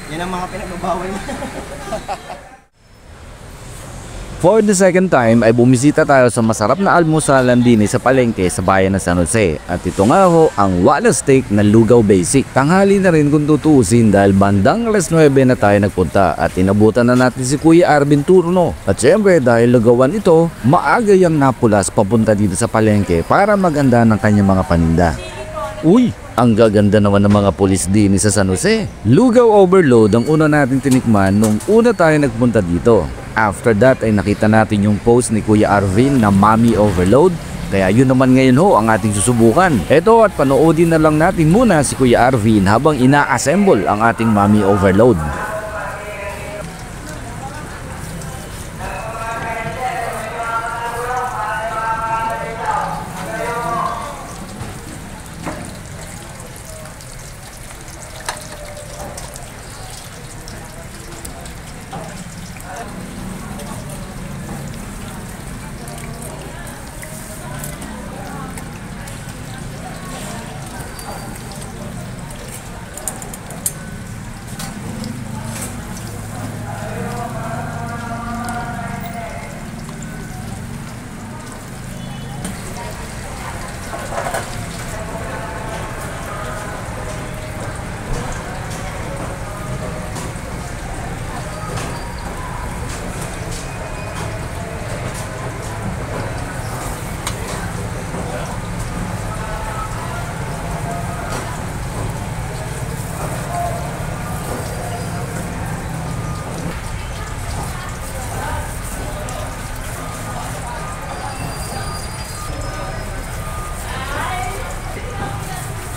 Yan ang mga pinagbabawal niya. For the second time ay bumisita tayo sa masarap na almusalan din sa palengke sa bayan ng San Jose. At ito nga ho ang Wala Steak na Lugaw Basic. Tanghali na rin kung tutuusin dahil bandang alas 9 na tayo nagpunta at inabutan na natin si Kuya Arvin turno. At syempre dahil lugawan ito, maaga yung napulas papunta dito sa palengke para maganda ng kanyang mga paninda. Uy! Ang gaganda naman ng mga pulis din sa San Jose. Lugaw overload ang una natin tinikman nung una tayo nagpunta dito. After that ay nakita natin yung post ni Kuya Arvin na Mommy Overload. Kaya yun naman ngayon ho ang ating susubukan. Eto at panoodin na lang natin muna si Kuya Arvin habang ina-assemble ang ating Mommy Overload.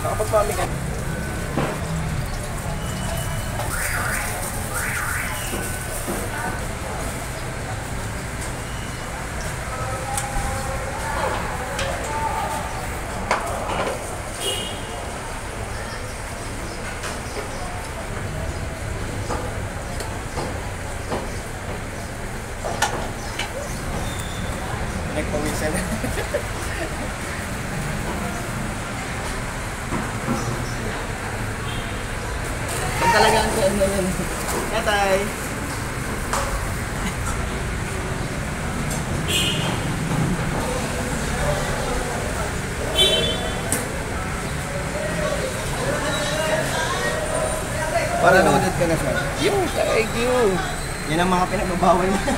Nakapagpamig ka. Nagpawisan. Talagang ano yun. Tatay. Para loaded ka na siya. Yo, thank you! Yan ang mga pinagbabawal niya.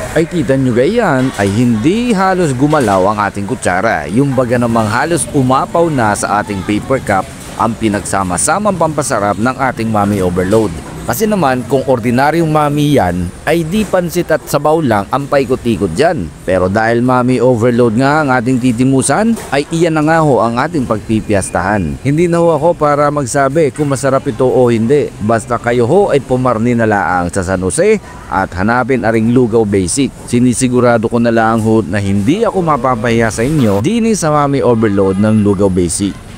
Ay kita nyo gayan ay hindi halos gumalaw ang ating kutsara. Yung baga namang halos umapaw na sa ating paper cup ang pinagsama-samang pampasarap ng ating Mommy Overload. Kasi naman kung ordinaryong Mommy yan ay di pansit at sabaw lang ang paikot-ikot dyan. Pero dahil Mommy Overload nga ang ating titimusan ay iyan na nga ho ang ating pagpipiyastahan. Hindi na ho ako para magsabi kung masarap ito o hindi. Basta kayo ho ay pumarni na laang sa San Jose at hanapin aring Lugaw Basic. Sinisigurado ko na lang ho na hindi ako mapapahiya sa inyo dini sa Mommy Overload ng Lugaw Basic.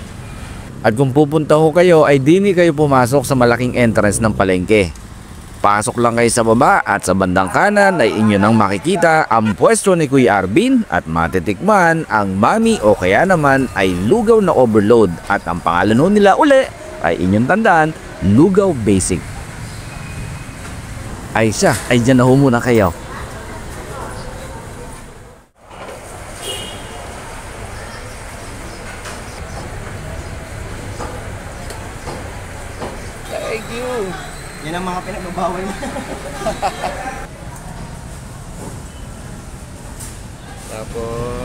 At kung pupunta ho kayo ay dini kayo pumasok sa malaking entrance ng palengke. Pasok lang kayo sa baba at sa bandang kanan ay inyo nang makikita ang pwesto ni Kuya Arvin at matitikman ang Mommy o kaya naman ay Lugaw na Overload at ang pangalan ho nila uli ay inyong tandaan, Lugaw Basic. Ay siya, ay dyan na ho muna kayo. Thank you. Yan ang mga pinagbabawal niya. Tapos